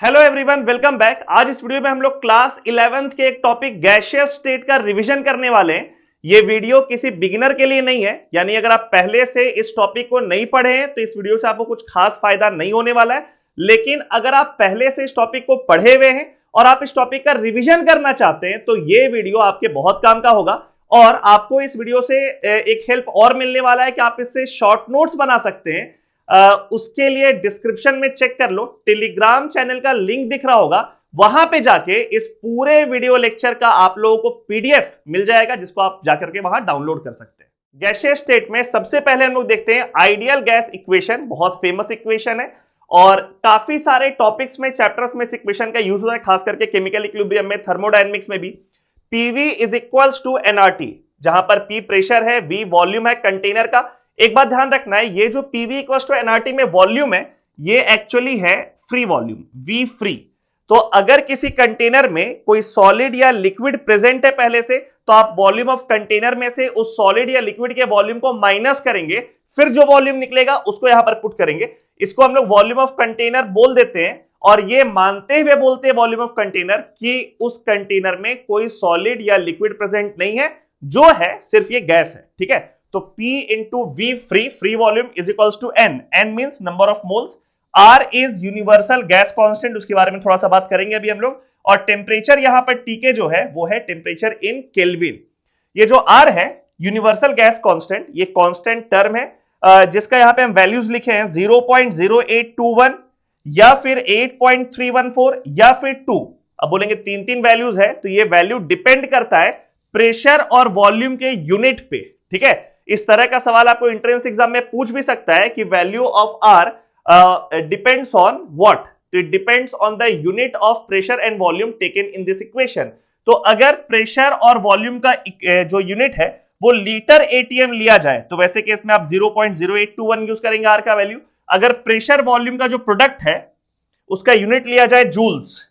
Hello everyone, welcome back. आज इस video में हम लोग क्लास 11th के एक टॉपिक गैसियस स्टेट का रिवीजन करने वाले हैं। ये वीडियो किसी बिगिनर के लिए नहीं है, यानी अगर आप पहले से इस टॉपिक को नहीं पढ़े हैं तो इस वीडियो से आपको कुछ खास फायदा नहीं होने वाला है। लेकिन अगर आप पहले से इस टॉपिक को पढ़े हुए हैं और आप इस टॉपिक का रिविजन करना चाहते हैं तो ये वीडियो आपके बहुत काम का होगा। और आपको इस वीडियो से एक हेल्प और मिलने वाला है कि आप इससे शॉर्ट नोट्स बना सकते हैं। उसके लिए डिस्क्रिप्शन में चेक कर लो, टेलीग्राम चैनल का लिंक दिख रहा होगा, वहां पे जाके इस पूरे वीडियो लेक्चर का आप लोगों को पीडीएफ मिल जाएगा, जिसको आप जाकर के वहां डाउनलोड कर सकते हैं। गैसियस स्टेट में सबसे पहले हम लोग देखते हैं आइडियल गैस इक्वेशन। बहुत फेमस इक्वेशन है और काफी सारे टॉपिक्स में, चैप्टर्स में इस इक्वेशन का यूज होता है, खास करके केमिकल इक्विलिब्रियम में, थर्मोडायनेमिक्स में भी। PV is equals to NRT, जहां पर पी प्रेशर है, वी वॉल्यूम है कंटेनर का। एक बात ध्यान रखना है, ये जो पीवी इक्वल्स टू एनआरटी में वॉल्यूम है, ये एक्चुअली है फ्री वॉल्यूम, वी फ्री। तो अगर किसी कंटेनर में कोई सॉलिड या लिक्विड प्रेजेंट है पहले से, तो आप वॉल्यूम ऑफ कंटेनर में से उस सॉलिड या लिक्विड के वॉल्यूम को माइनस करेंगे, फिर जो वॉल्यूम निकलेगा उसको यहां पर पुट करेंगे। इसको हम लोग वॉल्यूम ऑफ कंटेनर बोल देते हैं और ये मानते हुए बोलते हैं वॉल्यूम ऑफ कंटेनर कि उस कंटेनर में कोई सॉलिड या लिक्विड प्रेजेंट नहीं है, जो है सिर्फ ये गैस है। ठीक है, तो P into V free, free volume is equals to N। N means number of moles, R is universal gas constant, उसके बारे में थोड़ा सा बात करेंगे अभी हम लोग। और टेम्परेचर यहां पर TK जो है वो है टेम्परेचर इन केल्विन। ये जो R है यूनिवर्सल गैस कांस्टेंट, ये कांस्टेंट टर्म है जिसका यहां पे हम वैल्यूज लिखे हैं 0.0821 या फिर 8.314 या फिर 2। अब बोलेंगे तीन तीन वैल्यूज है, तो ये वैल्यू डिपेंड करता है प्रेशर और वॉल्यूम के यूनिट पे। ठीक है, इस तरह का सवाल आपको एंट्रेंस एग्जाम में पूछ भी सकता है कि value of R depends on what, तो it depends on the unit of pressure and volume taken in this equation. तो अगर प्रेशर और वॉल्यूम का जो यूनिट है वो लीटर एटीएम लिया जाए तो वैसे केस में आप 0.0821 यूज करेंगे आर का वैल्यू। अगर प्रेशर वॉल्यूम का जो प्रोडक्ट है उसका यूनिट लिया जाए जूल्स,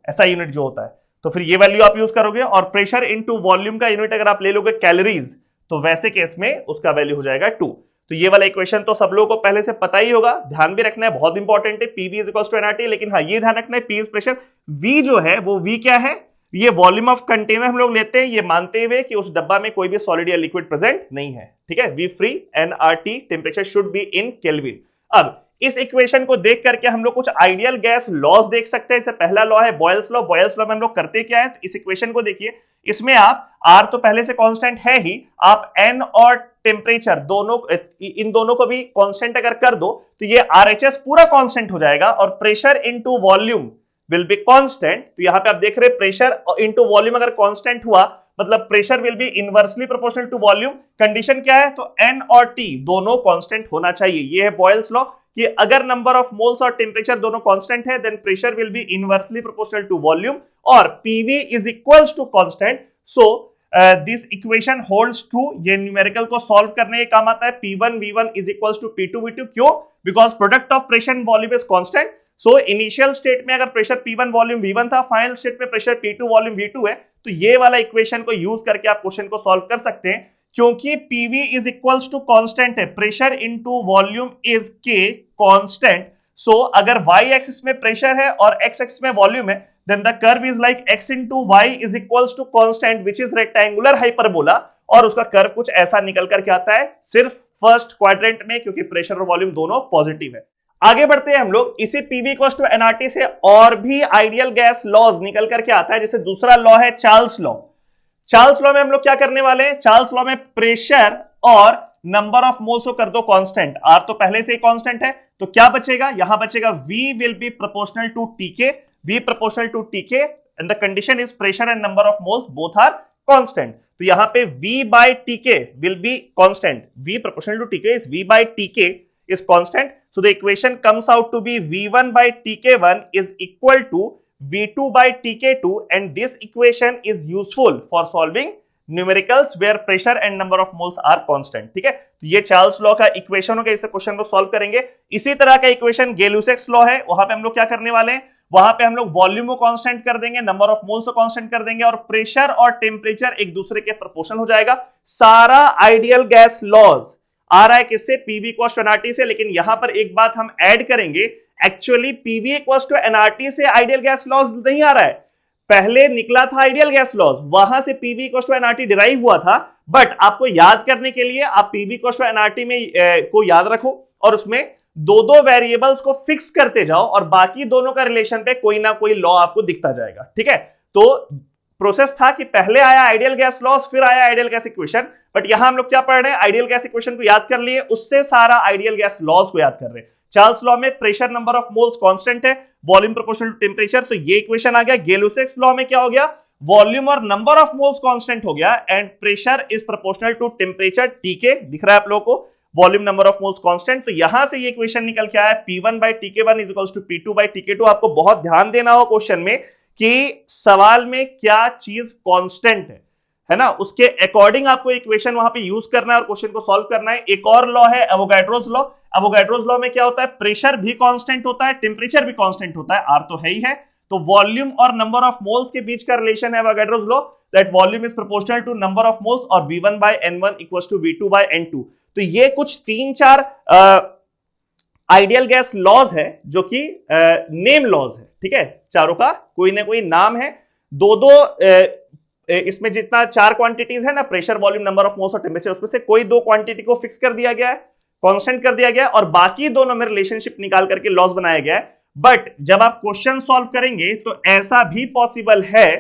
ऐसा यूनिट जो होता है, तो फिर ये वैल्यू आप यूज करोगे। और प्रेशर इनटू वॉल्यूम का यूनिट अगर आप ले लोगे कैलोरीज, तो वैसे केस में उसका वैल्यू हो जाएगा 2। तो ये वाला इक्वेशन तो सब लोगों को पहले से पता ही होगा, ध्यान भी रखना है, बहुत इंपॉर्टेंट है। PV is equals to NRT, लेकिन हाँ ये ध्यान रखना है पी इज प्रेशर, वी जो है वो वी क्या है, ये वॉल्यूम ऑफ कंटेनर हम लोग लेते हैं ये मानते हुए कि उस डब्बा में कोई भी सॉलिड या लिक्विड प्रेजेंट नहीं है। ठीक है, V free NRT, temperature should be in kelvin. अब इस इक्वेशन को देख करके हम लोग कुछ आइडियल गैस लॉज देख सकते हैं। इससे पहला लॉ है बॉयल्स लॉ। बॉयल्स लॉ में हम लोग करते क्या है, तो इस इक्वेशन को देखिए, इसमें आप R तो पहले से कांस्टेंट है ही, आप N और टेम्परेचर दोनों, इन दोनों को भी कांस्टेंट अगर कर दो तो ये RHS पूरा कांस्टेंट हो जाएगा और pressure into volume will be constant. तो यहां पे आप देख रहे हैं प्रेशर इनटू वॉल्यूम अगर कांस्टेंट हुआ मतलब pressure will be inversely proportional to volume. Condition क्या है, तो N और T दोनों कांस्टेंट होना चाहिए। ये है बॉयल्स लॉ कि अगर नंबर ऑफ मोल्स और टेम्परेचर दोनों कांस्टेंट है then pressure will be inversely proportional to volume और PV is equals to constant. So this equation holds true. ये न्यूमेरिकल को सॉल्व करने के काम आता है। P1 V1 is equals to P2 V2। क्यों? Because product of pressure and volume is constant. So initial state में अगर प्रेशर P1 वॉल्यूम V1 था, फाइनल स्टेट में प्रेशर P2 वॉल्यूम V2 है, तो ये वाला इक्वेशन को यूज करके आप क्वेश्चन को सॉल्व कर सकते हैं। क्योंकि PV is equals to constant है, pressure into volume is K constant. So अगर y एक्सिस में प्रेशर है और x एक्सिस में वॉल्यूम है, then the curve is like x into y is equals to constant which is rectangular hyperbola. और उसका curve कुछ ऐसा निकल करके आता है सिर्फ फर्स्ट क्वाड्रेंट में, क्योंकि प्रेशर और वॉल्यूम दोनों पॉजिटिव है। आगे बढ़ते हैं हम लोग, इसी PV इक्वल्स टू एनआरटी से और भी आइडियल गैस लॉज निकल करके आता है। जैसे दूसरा लॉ है चार्ल्स लॉ। चार्ल्स लॉ में हम लोग क्या करने वाले हैं, चार्ल्स लॉ में प्रेशर और नंबर ऑफ मोल्स को कर दो कांस्टेंट। R तो पहले से ही कांस्टेंट है, तो क्या बचेगा, यहां बचेगा V will be proportional to TK, V proportional to TK and the condition is pressure and number of moles both are constant. तो यहां पे V by TK will be constant, V proportional to TK is V by TK is constant. So the equation comes out to be V1 by TK1 is equal to V2 by TK2 and this equation is useful for solving numericals where pressure and number of moles are constant. ठीक है, तो ये Charles law का equation हो गया, इस question को solve करेंगे। इसी तरह का इक्वेशन गै-लुसाक्स लॉ है, वहां पे हम लोग क्या करने वाले हैं, वहां पे हम लोग वॉल्यूम को कांस्टेंट कर देंगे, नंबर ऑफ मोल्स को कांस्टेंट कर देंगे और प्रेशर और टेम्परेचर एक दूसरे के प्रोपोर्शनल हो जाएगा। सारा आइडियल गैस लॉज आ रहा है किससे, पीवी इक्वल्स टू एनआरटी से। लेकिन यहां पर एक बात हम ऐड करेंगे, actually PV equals to NRT से आइडियल गैस लॉज नहीं आ रहा है, पहले निकला था आइडियल गैस लॉज, वहां से PV equals to NRT derive हुआ था। बट आपको याद करने के लिए आप पीवी इक्वल्स टू एनआरटी में को याद रखो और उसमें दो दो वेरिएबल्स को फिक्स करते जाओ और बाकी दोनों का रिलेशन पे कोई ना कोई लॉ आपको दिखता जाएगा। ठीक है, तो प्रोसेस था कि पहले आया आइडियल गैस लॉज, फिर आया आइडियल गैस इक्वेशन। बट यहां हम लोग क्या पढ़ रहे हैं, आइडियल गैस इक्वेशन को याद कर लिए, उससे सारा आइडियल गैस लॉज को याद कर रहे हैं। चार्ल्स लॉ में pressure number of moles constant है, वॉल्यूम प्रोपोर्शनल टू टेंपरेचर, तो ये इक्वेशन आ गया। गै-लुसाक्स लॉ में क्या हो गया, वॉल्यूम और नंबर ऑफ मोल्स कांस्टेंट हो गया and pressure is proportional to temperature, TK दिख रहा है आप लोगों को, volume number of moles constant. तो यहां से ये इक्वेशन निकल के आया P1 by TK1 is equals to P2 by TK2। आपको बहुत ध्यान देना हो क्वेश्चन में कि सवाल में क्या चीज कांस्टेंट है ना, उसके अकॉर्डिंग आपको इक्वेशन वहां पे यूज करना है और क्वेश्चन को सॉल्व करना है। एक और लॉ है एवोगाड्रोस लॉ। एवोगाड्रोस लॉ में क्या होता है, प्रेशर भी कांस्टेंट होता है, टेंपरेचर भी कांस्टेंट होता है, आर तो है ही है। तो वॉल्यूम और नंबर ऑफ मोल्स के बीच का रिलेशन है Avogadro's law, that volume is proportional to number of moles और V1 by N1 equals to V2 by N2। तो ये कुछ 3-4 आइडियल गैस लॉज है जो कि नेम लॉज है। ठीक है, चारों का कोई ना कोई नाम है। दो इसमें जितना 4 क्वांटिटीज है ना, pressure, volume, number of moles और टेंपरेचर, उसमें से कोई 2 क्वांटिटी को फिक्स कर दिया गया है, कांस्टेंट कर दिया गया है और बाकी दोनों में रिलेशनशिप निकाल करके लॉज बनाया गया है। बट जब आप क्वेश्चन सॉल्व करेंगे तो ऐसा भी पॉसिबल है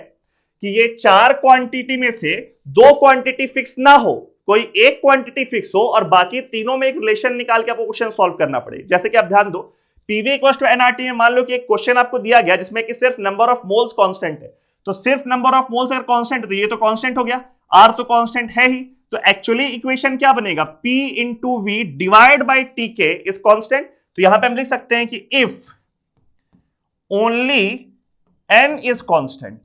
कि ये 4 क्वांटिटी में से 2 क्वांटिटी फिक्स ना हो, कोई एक क्वांटिटी फिक्स हो और बाकी तीनों में एक रिलेशन निकाल के आपको क्वेश्चन सॉल्व करना पड़े। जैसे कि आप ध्यान दो, पीवी इक्वल्स टू एनआरटी में मान लो कि एक क्वेश्चन आपको दिया गया जिसमें कि सिर्फ नंबर ऑफ मोल्स कांस्टेंट है, तो सिर्फ नंबर ऑफ मोल्स अगर कांस्टेंट तो ये तो कांस्टेंट हो गया, आर तो कांस्टेंट है ही, तो एक्चुअली इक्वेशन क्या बनेगा, P into V divide by TK is constant. तो यहां पे हम लिख सकते हैं कि if only n is constant,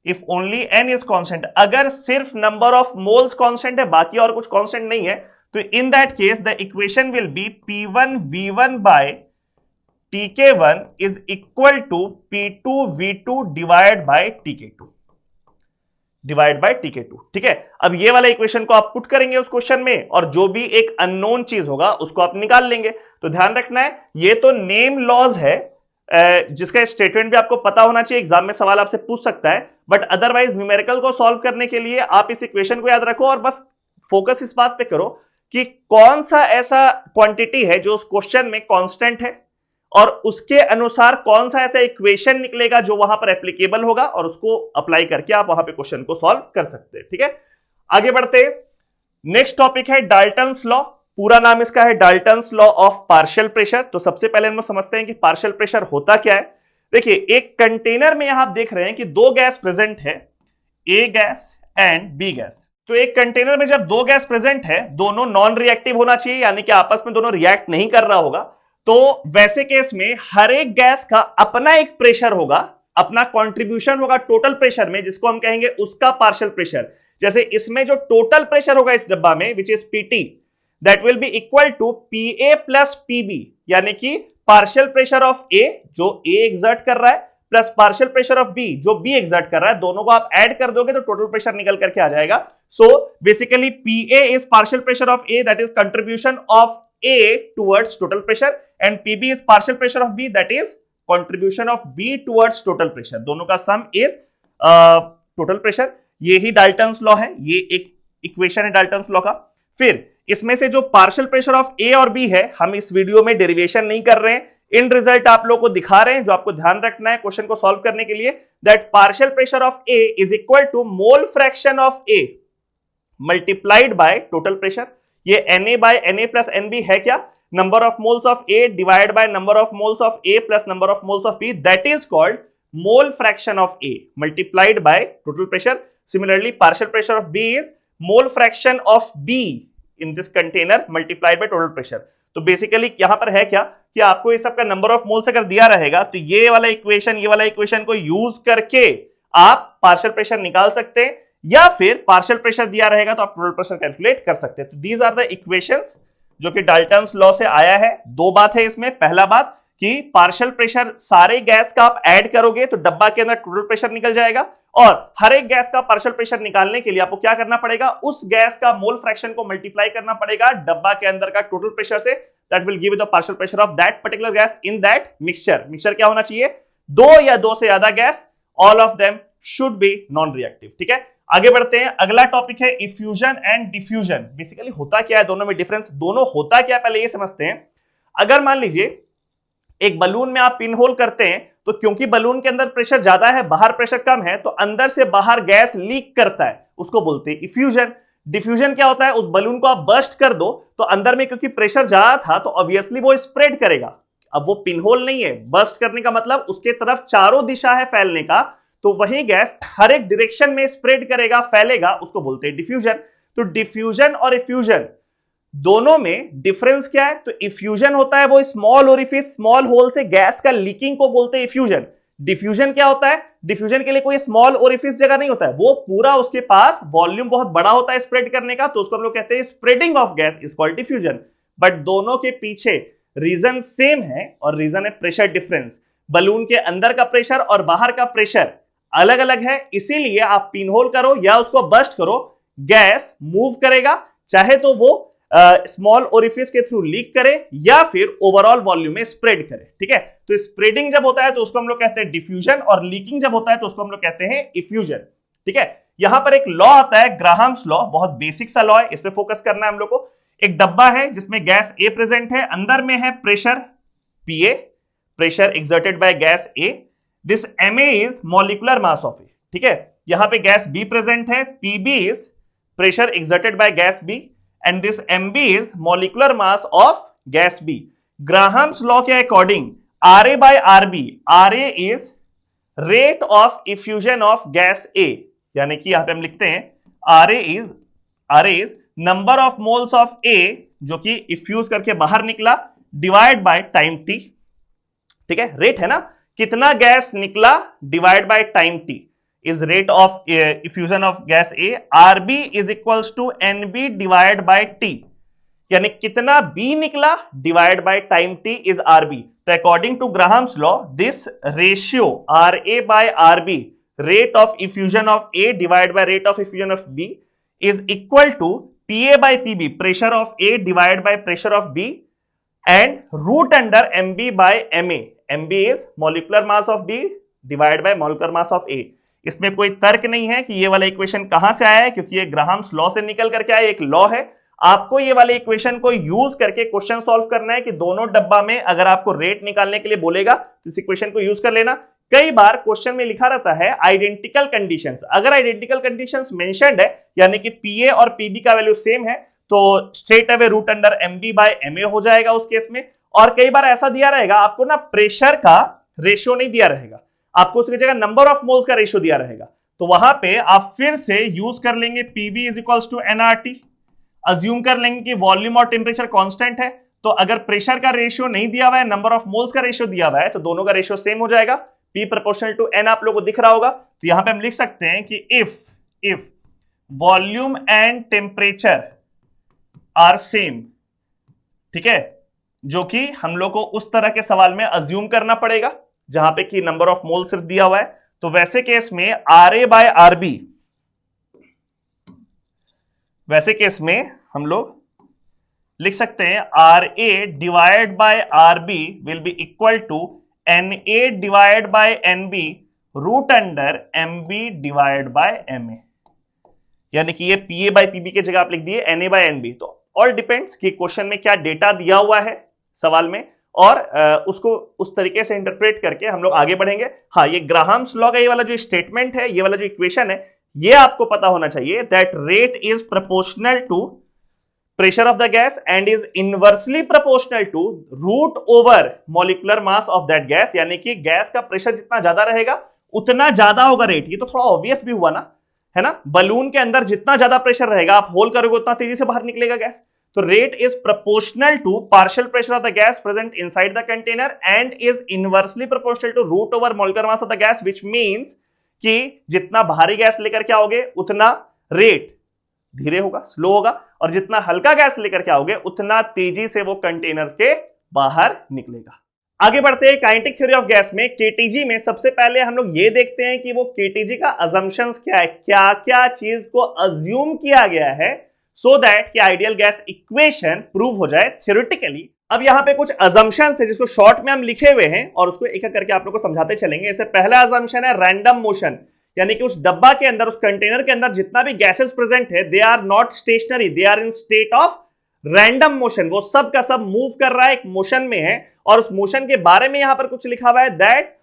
if only n is constant, अगर सिर्फ नंबर ऑफ मोल्स कांस्टेंट है बाकी और कुछ कांस्टेंट नहीं है, तो in that case the equation will be P1 V1 by TK1 is equal to P2 V2 divide by TK2, divide by TK2। ठीक है, अब ये वाला इक्वेशन को आप पुट करेंगे उस क्वेश्चन में और जो भी एक अननोन चीज होगा उसको आप निकाल लेंगे। तो ध्यान रखना है, ये तो नेम लॉज है जिसका स्टेटमेंट भी आपको पता होना चाहिए, एग्जाम में सवाल आपसे पूछ सकता है। बट अदरवाइज न्यूमेरिकल को सॉल्व करने के लिए आप इस इक्वेशन को याद रखो और बस फोकस इस बात पे करो कि कौन सा ऐसा क्वांटिटी है जो उस क्वेश्चन में कांस्टेंट है और उसके अनुसार कौन सा ऐसा इक्वेशन निकलेगा जो वहां पर एप्लीकेबल होगा और उसको अप्लाई करके आप वहां पे क्वेश्चन को सॉल्व कर सकते हैं। ठीक है, आगे बढ़ते हैं। नेक्स्ट टॉपिक है डाल्टन्स लॉ। पूरा नाम इसका है Dalton's law of partial pressure. तो सबसे पहले हम लोग समझते हैं कि पार्शियल प्रेशर होता क्या है। देखिए, एक कंटेनर में आप देख रहे हैं कि 2 गैस प्रेजेंट है, ए गैस एंड बी गैस। तो एक कंटेनर में जब 2 गैस प्रेजेंट है, दोनों नॉन रिएक्टिव होना चाहिए, यानी कि आपस में दोनों रिएक्ट नहीं कर रहा होगा। तो वैसे केस में हर एक गैस का अपना एक प्रेशर होगा, अपना कंट्रीब्यूशन होगा टोटल प्रेशर में, जिसको हम कहेंगे उसका पार्शियल प्रेशर। जैसे इसमें जो टोटल प्रेशर होगा इस डब्बा में, which is Pt, that will be equal to Pa plus Pb, यानी कि पार्शियल प्रेशर ऑफ A जो A एग्जर्ट कर रहा है plus partial pressure of B जो B एग्जर्ट कर रहा है, दोनों को आप ऐड कर दोगे तो टोटल प्रेशर निकल करके आ जाएगा। So basically Pa is partial pressure of A, that is contribution of A towards total pressure, and PB is partial pressure of B, that is contribution of B towards total pressure. दोनों का sum is total pressure। ये ही Dalton's law है, ये एक equation है Dalton's law का। फिर इसमें से जो पार्शियल प्रेशर ऑफ A और B है, हम इस वीडियो में डेरिवेशन नहीं कर रहे हैं, इन रिजल्ट आप लोगों को दिखा रहे हैं जो आपको ध्यान रखना है क्वेश्चन को सॉल्व करने के लिए, that partial pressure of A is equal to mole fraction of A multiplied by total pressure. ये Na by Na plus Nb है क्या, number of moles of A divide by number of moles of A plus number of moles of B, that is called mole fraction of A multiplied by total pressure. Similarly partial pressure of B is mole fraction of B in this container multiplied by total pressure. तो basically यहां पर है क्या कि आपको ये सब का नंबर ऑफ मोल्स अगर दिया रहेगा तो ये वाला इक्वेशन को यूज करके आप पार्शियल प्रेशर निकाल सकते हैं, या फिर पार्शियल प्रेशर दिया रहेगा तो आप टोटल प्रेशर कैलकुलेट कर सकते हैं। तो दीज आर द इक्वेशंस जो कि डाल्टन्स लॉ से आया है। 2 बात है इसमें, पहला बात कि पार्शियल प्रेशर सारे गैस का आप ऐड करोगे तो डब्बा के अंदर टोटल प्रेशर निकल जाएगा, और हर एक गैस का पार्शियल प्रेशर निकालने के लिए आपको क्या करना पड़ेगा, उस गैस का मोल फ्रैक्शन को मल्टीप्लाई करना पड़ेगा डब्बा के अंदर का टोटल प्रेशर से, that will give the partial pressure of that particular gas in that mixture. Mixture क्या होना चाहिए? दो या दो से ज्यादा gas, all of them should be non reactive. ठीक है, आगे बढ़ते हैं। अगला टॉपिक है इफ्यूजन एंड डिफ्यूजन। बेसिकली होता क्या है, दोनों में डिफरेंस, दोनों होता क्या है पहले ये समझते हैं। अगर मान लीजिए एक बलून में आप पिन होल करते हैं, तो क्योंकि बलून के अंदर प्रेशर ज्यादा है, बाहर प्रेशर कम है, तो अंदर से बाहर गैस लीक करता है, उसको बोलते हैं इफ्यूजन। डिफ्यूजन क्या होता है? उस बलून को आप बर्स्ट कर दो तो अंदर में क्योंकि प्रेशर ज्यादा था तो ऑब्वियसली वो स्प्रेड करेगा। अब वो पिन होल नहीं है, बर्स्ट करने का मतलब उसके तरफ चारों दिशा है फैलने का, तो वही गैस हर एक डायरेक्शन में स्प्रेड करेगा, फैलेगा, उसको बोलते हैं डिफ्यूजन। तो डिफ्यूजन और इफ्यूजन दोनों में डिफरेंस क्या है? तो इफ्यूजन होता है वो स्मॉल ओरिफिस, स्मॉल होल से गैस का लीकिंग को बोलते हैं इफ्यूजन। डिफ्यूजन क्या होता है? डिफ्यूजन के लिए कोई स्मॉल ओरिफिस जगह नहीं होता है, वो पूरा उसके पास वॉल्यूम बहुत बड़ा होता है स्प्रेड करने का, तो उसको हम लोग कहते हैं spreading of gas is called diffusion. But दोनों के पीछे रीजन सेम है और रीजन है प्रेशर डिफरेंस। बलून के अंदर का प्रेशर और बाहर का प्रेशर अलग अलग है, इसीलिए आप पिन होल करो या उसको बर्स्ट करो, गैस मूव करेगा, चाहे तो वो स्मॉल ओरिफिस के थ्रू लीक करे या फिर ओवरऑल वॉल्यूम में स्प्रेड करे। ठीक है, तो स्प्रेडिंग जब होता है तो उसको हम लोग कहते हैं डिफ्यूजन, और लीकिंग जब होता है तो उसको हम लोग कहते हैं इफ्यूजन। ठीक है, यहां पर एक लॉ आता है, ग्राहम्स लॉ, बहुत बेसिक सा लॉ है, इस पे फोकस करना है हम लोग को। एक डब्बा है जिसमें गैस ए प्रेजेंट है, अंदर में है pressure PA, pressure exerted by gas A, this MA is molecular mass of A. ठीक है, यहां पे गैस बी प्रेजेंट है, PB is pressure exerted by gas B, and this mb is molecular mass of gas B. Graham's law के according Ra by Rb, Ra is rate of effusion of gas A, यानी कि यहां पे हम लिखते हैं Ra is number of moles of A जो कि इफ्यूज करके बाहर निकला डिवाइड बाय टाइम t। ठीक है, रेट है ना, कितना गैस निकला divide by time t is rate of effusion of gas A. Rb is equals to Nb divided by T, यानी कितना B निकला divide by time T is Rb। तो according to Graham's law this ratio Ra by Rb, rate of effusion of A divided by rate of effusion of B, is equal to Pa by Pb, pressure of A divided by pressure of B, and root under Mb by Ma. Mb is molecular mass of B divided by molecular mass of A। इसमें कोई तर्क नहीं है कि ये वाला equation कहां से आया है, क्योंकि ये ग्राहम्स लॉ से निकल करके आया, एक लॉ है। आपको ये वाले इक्वेशन को यूज करके क्वेश्चन सॉल्व करना है कि दोनों डब्बा में अगर आपको रेट निकालने के लिए बोलेगा तो इस इक्वेशन को यूज कर लेना। कई बार क्वेश्चन में लिखा रहता है आइडेंटिकल कंडीशंस, अगर आइडेंटिकल कंडीशंस मेंशन्ड है यानी कि पीए और पीबी का वैल्यू सेम है तो straight away root under MB by MA हो जाएगा उस केस में। और कई बार ऐसा दिया रहेगा आपको ना, प्रेशर का रेशियो नहीं दिया रहेगा, आपको उसकी जगह नंबर ऑफ मोल्स का रेशियो दिया रहेगा, तो वहां पे आप फिर से यूज कर लेंगे PB is equals to NRT, assume कर लेंगे कि वॉल्यूम और टेम्परेचर कांस्टेंट है, तो अगर प्रेशर का रेशियो नहीं दिया हुआ है, नंबर ऑफ मोल्स का रेशियो दिया हुआ है, तो दोनों का रेशियो सेम हो जाएगा, P प्रोपोर्शनल टू N आप लोगों को दिख रहा होगा। तो यहां पे हम लिख सकते हैं कि if volume and temperature are same, ठीक है, जो कि हम लोग को उस तरह के सवाल में अज्यूम करना पड़ेगा जहां पे कि नंबर ऑफ मोल सिर्फ दिया हुआ है, तो वैसे केस में Ra बाय Rb, वैसे केस में हम लोग लिख सकते हैं Ra divide by Rb will be equal to Na divide by Nb root under Mb divide by Ma, यानी कि ये Pa बाय Pb के जगह आप लिख दिए Na बाय Nb। तो ऑल डिपेंड्स कि क्वेश्चन में क्या डेटा दिया हुआ है सवाल में, और उसको उस तरीके से इंटरप्रेट करके हम लोग आगे बढ़ेंगे। हाँ, ये ग्राहम्स लॉ का ये वाला जो स्टेटमेंट है, ये वाला जो इक्वेशन है, ये आपको पता होना चाहिए that rate is proportional to pressure of the gas and is inversely proportional to root over molecular mass of that gas, यानी कि गैस का प्रेशर जितना ज्यादा रहेगा उतना ज्यादा होगा रेट। ये तो थोड़ा ऑब्वियस भी हुआ ना, है ना, बलून के अंदर जितना ज्यादा प्रेशर रहेगा आप होल करोगे उतना तेजी से बाहर निकलेगा गैस। तो rate is proportional to partial pressure of the gas present inside the container and is inversely proportional to root over molecular mass of the gas, which means कि जितना भारी गैस लेकर के आओगे उतना रेट धीरे होगा, स्लो होगा, और जितना हल्का गैस लेकर के आओगे उतना तेजी से वो कंटेनर के बाहर निकलेगा। आगे बढ़ते हैं काइनेटिक थ्योरी ऑफ गैस में। केटीजी में सबसे पहले हम लोग ये देखते हैं कि वो केटीजी का अजम्पशंस क्या है, क्या क्या चीज को अज्यूम किया गया है सो दैट कि आइडियल गैस इक्वेशन प्रूव हो जाए थ्योरेटिकली। अब यहां पे कुछ अजम्पशंस है जिसको शॉर्ट में हम लिखे हुए हैं और उसको एक एक करके आप लोग को समझाते चलेंगे। इससे पहला अजम्पशन है रैंडम मोशन, यानी कि उस डब्बा के अंदर, उस कंटेनर के अंदर जितना भी गैसेस प्रेजेंट है, they are not stationary, they are in state of random motion. वो सब का सब मूव कर रहा है, एक मोशन में है, और उस मोशन के बारे में यहां पर कुछ लिखा हुआ है that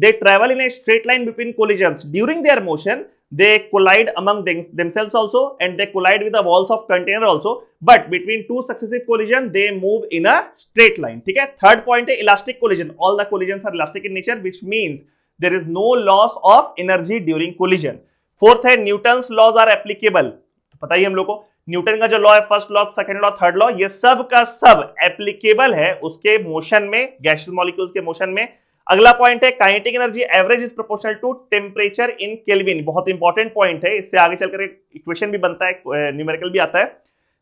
they travel in a straight line between collisions. During their motion, they collide among themselves also, and they collide with the walls of container also. But between two successive collisions, they move in a straight line. ठीक है? Third point है elastic collision. All the collisions are elastic in nature, which means there is no loss of energy during collision. Fourth है Newton's laws are applicable. तो पता ही हम लोग को Newton का जो लॉ है, first law, second law, third law, ये सब का सब एप्लीकेबल है उसके मोशन में, गैसियस मॉलिक्यूल्स के मोशन में। अगला पॉइंट है kinetic energy average is proportional to temperature in kelvin. बहुत इंपॉर्टेंट पॉइंट है, इससे आगे चलकर एक इक्वेशन भी बनता है, न्यूमेरिकल भी आता है,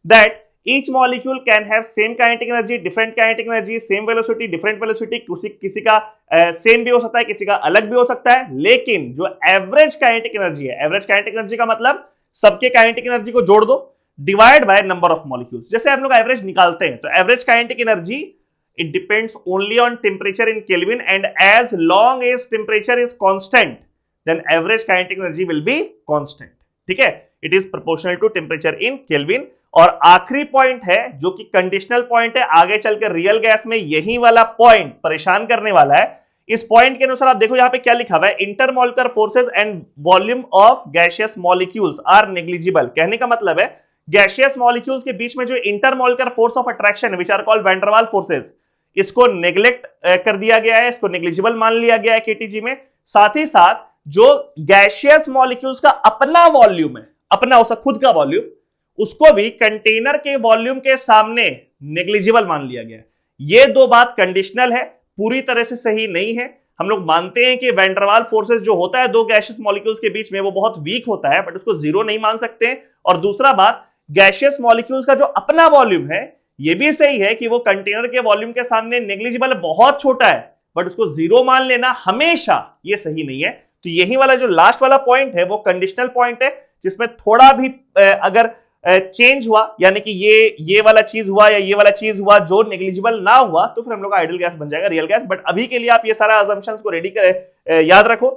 that each molecule can have same kinetic energy, different kinetic energy, same velocity, different velocity. किसी का सेम भी हो सकता है, किसी का अलग भी हो सकता है, लेकिन जो एवरेज काइनेटिक एनर्जी है, एवरेज काइनेटिक एनर्जी का मतलब सबके काइनेटिक एनर्जी को जोड़ दो, divide by number of molecules. जैसे हम लोग एवरेज निकालते हैं, तो average kinetic energy it depends only on temperature in Kelvin, and as long as temperature is constant, then average kinetic energy will be constant. ठीक है? It is proportional to temperature in Kelvin. और आखिरी point है जो कि conditional point है, आगे चलकर रियल गैस में यही वाला पॉइंट परेशान करने वाला है। इस पॉइंट के अनुसार आप देखो यहाँ पे क्या लिखा हुआ है, intermolecular forces and volume of gaseous molecules are negligible. कहने का मतलब है गैसियस मॉलिक्यूल्स के बीच में जो intermolecular force of attraction which are called van der Waals forces, इसको नेग्लेक्ट कर दिया गया है, इसको नेग्लिजिबल मान लिया गया है केटीजी में। साथ ही साथ जो गैसियस मॉलिक्यूल्स का अपना वॉल्यूम है, अपना उसका खुद का वॉल्यूम, उसको भी कंटेनर के वॉल्यूम के सामने नेग्लिजिबल मान लिया गया है। ये दो बात कंडीशनल है, पूरी तरह से सही नहीं है। हम लोग मानते हैं कि वैन डर वाल्स फोर्सेस जो होता है दो गैसियस मॉलिक्यूल्स के बीच में, वो बहुत वीक होता है, बट उसको जीरो नहीं मान सकते। और दूसरा बात, गैसियस मॉलिक्यूल्स का जो अपना वॉल्यूम है, ये भी सही है कि वो कंटेनर के वॉल्यूम के सामने नेग्लिजिबल बहुत छोटा है, बट उसको जीरो मान लेना हमेशा ये सही नहीं है। तो यही वाला जो लास्ट वाला पॉइंट है वो कंडीशनल पॉइंट है, जिसमें थोड़ा भी अगर चेंज हुआ, यानी कि ये वाला चीज हुआ या ये वाला चीज हुआ जो नेग्लिजिबल ना हुआ, तो फिर हम लोग का आइडियल गैस बन जाएगा रियल गैस। बट अभी के लिए आप ये सारा अजम्पशंस को रेडी कर याद रखो,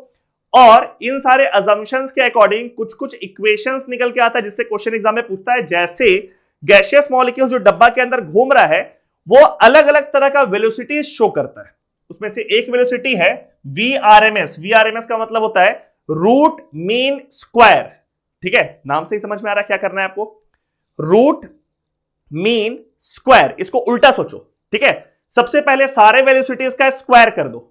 और इन सारे अजम्पशंस के अकॉर्डिंग कुछ कुछ इक्वेशंस निकल के आता है जिससे क्वेश्चन एग्जाम में पूछता है। जैसे गैसियस मॉलिक्यूल जो डब्बा के अंदर घूम रहा है, वो अलग अलग तरह का वेलोसिटी शो करता है। उसमें से एक वेलोसिटी है VRMS। VRMS का मतलब होता है रूट मीन स्क्वायर। ठीक है, नाम से ही समझ में आ रहा है क्या करना है आपको, रूट मीन स्क्वायर। इसको उल्टा सोचो। ठीक है, सबसे पहले सारे वेलोसिटीज का स्क्वायर कर दो,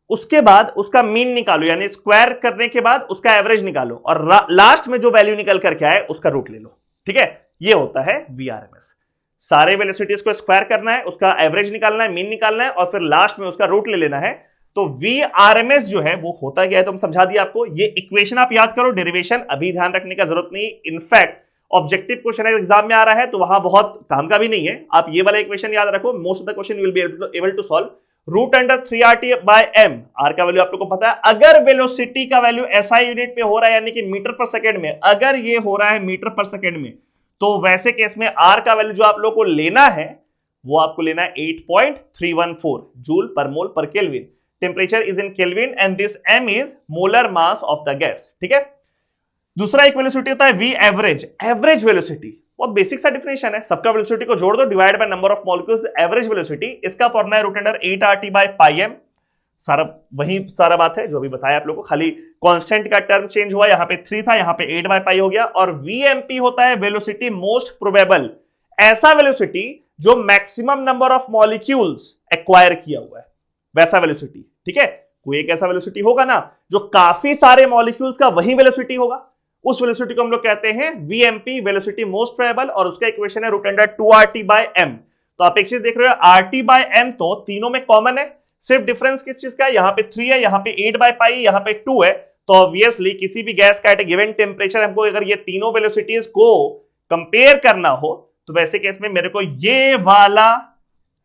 उसके बाद उसका मीन निकालो, यानी स्क्वायर करने के बाद उसका एवरेज निकालो, और लास्ट में जो वैल्यू निकल करके आए उसका रूट ले लो। ठीक है, ये होता है VRMS। सारे वेलोसिटीज को स्क्वायर करना है, उसका एवरेज निकालना है, मीन निकालना है, और फिर लास्ट में उसका रूट ले लेना है। तो VRMS जो है वो होता क्या है तो हम समझा दिया आपको। ये इक्वेशन आप याद करो, डेरिवेशन अभी ध्यान रखने का जरूरत नहीं। इनफैक्ट ऑब्जेक्टिव क्वेश्चन एग्जाम में आ रहा है तो वहां बहुत काम का भी नहीं है, आप ये वाला इक्वेशन याद रखो। Most of the question you will be able to solve. Root under 3RT/m, R का वैल्यू आप लोग को पता है। अगर वेलोसिटी का वैल्यू SI यूनिट पे हो रहा है, यानी कि मीटर पर सेकेंड में, अगर ये हो रहा है मीटर पर सेकेंड में, तो वैसे केस में आर का वैल्यू जो आप लोग को लेना है वो आपको लेना है 8.314 जूल पर मोल पर kelvin. Temperature is in kelvin and this m is molar mass of the gas. ठीक है, दूसरा एक वेलोसिटी होता है V एवरेज। एवरेज वेलोसिटी बहुत बेसिक सा डिफिनेशन है, सबका वेलोसिटी को जोड़ दो, divide by number of molecules, average velocity. इसका फॉर्मूला है रूट अंडर 8RT/m। सारा वही सारा बात है जो अभी बताया आप लोगों को, खाली कांस्टेंट का टर्म चेंज हुआ, यहां पे 3 था, यहां पे 8/पाई हो गया। और VMP होता है वेलोसिटी मोस्ट प्रोबेबल, ऐसा वेलोसिटी जो maximum number of molecules acquire किया हुआ है, वैसा वेलोसिटी। ठीक है, कोई एक ऐसा वेलोसिटी होगा ना जो काफी सारे मॉलिक्यूल्स का वही वेलोसिटी होगा, उस वेलोसिटी को हम लोग कहते हैं VMP, वेलोसिटी मोस्ट प्रोबेबल, और उसका इक्वेशन है रूट अंडर 2RT/m। तो आप एक चीज देख रहे हो, RT/m तो तीनों में कॉमन है, सिर्फ डिफरेंस किस चीज का है, यहाँ पे 3 है, यहाँ पे 8/पाई, यहाँ पे 2 है। तो ऑब्वियसली किसी भी गैस का एट गिवन टेम्परेचर हमको अगर ये तीनों वेलोसिटीज को कंपेयर करना हो, तो वैसे केस में मेरे को ये वाला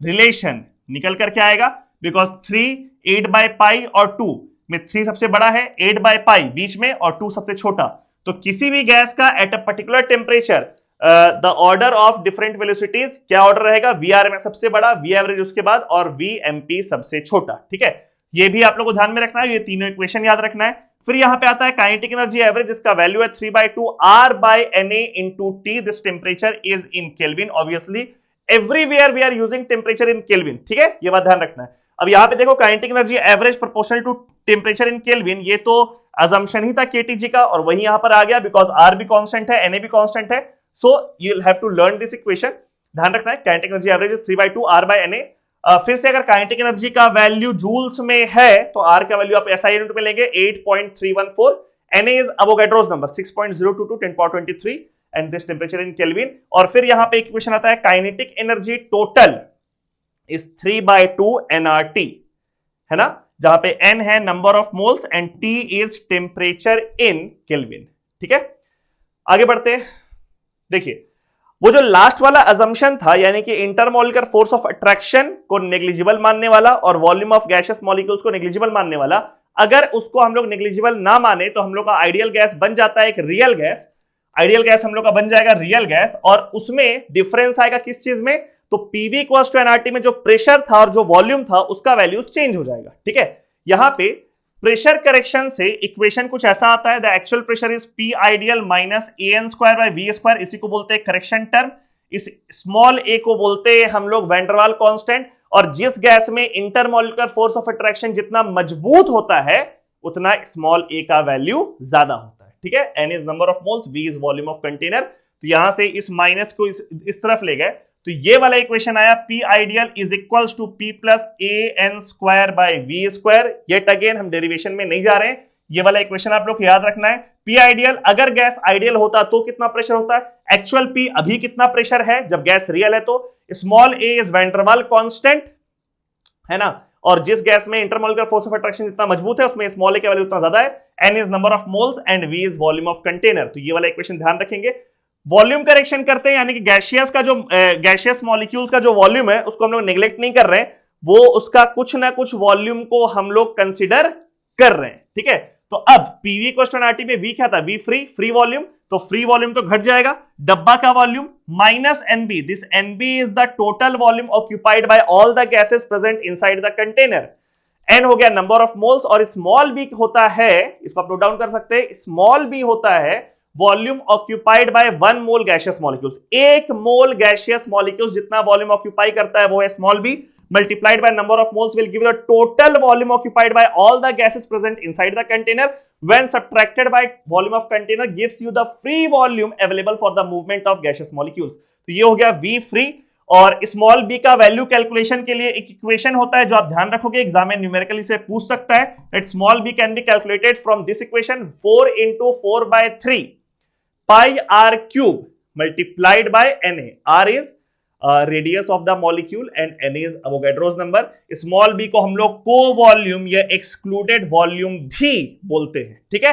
रिलेशन निकल करके आएगा, बिकॉज 3 8/पाई और 2 में 3 सबसे बड़ा है, 8/पाई बीच में और 2 सबसे छोटा। तो किसी भी गैस का at a particular temperature the order of different velocities, क्या ऑर्डर रहेगा, वी आर एम सबसे बड़ा, वी एवरेज उसके बाद और वी एम पी सबसे छोटा। ठीक है, ये भी आप लोगों को ध्यान में रखना है, ये तीनों इक्वेशन याद रखना है। फिर यहां पे आता है काइनेटिक एनर्जी एवरेज, जिसका वैल्यू है 3/2 R by Na into T, this temperature is in kelvin, obviously everywhere we are using temperature in kelvin. ठीक है, ये बात ध्यान रखना है। अब यहां पे देखो kinetic energy average proportional to temperature in kelvin, ये तो अजम्पशन ही था केटीजी का, और वही यहां पर आ गया बिकॉज आर भी कांस्टेंट है, Na भी कांस्टेंट है, so you will have to learn this equation. ध्यान रखना है kinetic energy average is 3/2 R by Na। फिर से अगर काइनेटिक एनर्जी का वैल्यू जूल्स में है तो आर का वैल्यू आप एसआई यूनिट में लेंगे 8.314, Na is Avogadro's number 6.022 10^23 and this temperature in Kelvin. और फिर यहां पे इक्वेशन आता है kinetic energy total is 3/2 nRT, है ना, जहां पे n है number of moles and T is temperature in kelvin. ठीक है, आगे बढ़ते हैं। देखिए वो जो लास्ट वाला अजम्पशन था, यानी कि इंटरमॉलिक्यूलर फोर्स ऑफ अट्रैक्शन को नेग्लिजिबल मानने वाला और वॉल्यूम ऑफ गैसियस मॉलिक्यूल्स को नेग्लिजिबल मानने वाला, अगर उसको हम लोग नेग्लिजिबल ना माने तो हम लोग का आइडियल गैस बन जाता है एक रियल गैस। आइडियल गैस हम लोग का बन जाएगा रियल गैस, और उसमें डिफरेंस आएगा किस चीज में, तो पीवी इक्वल्स टू एनआरटी में जो प्रेशर था और जो वॉल्यूम था उसका वैल्यू चेंज हो जाएगा। ठीक है, यहां पे प्रेशर करेक्शन से इक्वेशन कुछ ऐसा आता है, the actual pressure is P ideal minus an square by V square, इसी को बोलते हैं करेक्शन टर्म। इस स्मॉल a को बोलते हैं हम लोग वैन डर वाल कांस्टेंट, और जिस गैस में इंटरमॉलिक्यूलर फोर्स ऑफ अट्रैक्शन जितना मजबूत होता है उतना स्मॉल a का वैल्यू ज्यादा होता है। ठीक है, n is number of moles, v is volume of container. तो यहां से इस माइनस को इस तरफ ले गए तो ये वाला इक्वेशन आया P ideal is equals to P plus an square by V square. Yet again हम डेरिवेशन में नहीं जा रहे हैं, ये वाला इक्वेशन आप लोग याद रखना है। P आइडियल, अगर गैस आइडियल होता तो कितना प्रेशर होता है, एक्चुअल P अभी कितना प्रेशर है जब गैस रियल है, तो small a is when der वाल कांस्टेंट, है ना, और जिस गैस में इंटरमॉलिक्यूलर फोर्स ऑफ अट्रैक्शन जितना मजबूत है उसमें स्मॉल a का वैल्यू उतना ज्यादा है, n is number of moles and v is volume of container. तो ये वाला इक्वेशन ध्यान रखेंगे। वॉल्यूम करेक्शन करते हैं, यानी कि गैसियस का जो गैसियस मॉलिक्यूल्स का जो वॉल्यूम है उसको हम लोग नेग्लेक्ट नहीं कर रहे हैं, वो उसका कुछ ना कुछ वॉल्यूम को हम लोग कंसीडर कर रहे हैं। ठीक है, तो अब पीवी क्वेश्चन आरटी में वी क्या था, वी फ्री वॉल्यूम, तो फ्री वॉल्यूम तो घट जाएगा, डब्बा का volume minus NB, this NB is the total volume occupied by all the gases present inside the container. N हो गया नंबर ऑफ मोल्स, और स्मॉल बी होता है, इसको आप नोट डाउन कर सकते हैं, स्मॉल बी होता है volume occupied by 1 mole gaseous molecules. 1 mole gaseous molecules जितना वॉल्यूम ऑक्यूपाई करता है वो है small B, multiplied by number of moles will give you the total volume occupied by all the gases present inside the container, when subtracted by volume of container gives you the free volume available for the movement of gaseous molecules। तो ये हो गया V free। और small b का value calculation के लिए एक equation होता है जो आप ध्यान रखोगे, एग्जाम में न्यूमेरिकली से पूछ सकता है, that small b can be calculated from this equation 4 into 4/3 pi r cube multiplied by Na। r is radius of the molecule and Na is Avogadro's number. Small b को हम लोग को volume या excluded volume भी बोलते हैं। ठीक है,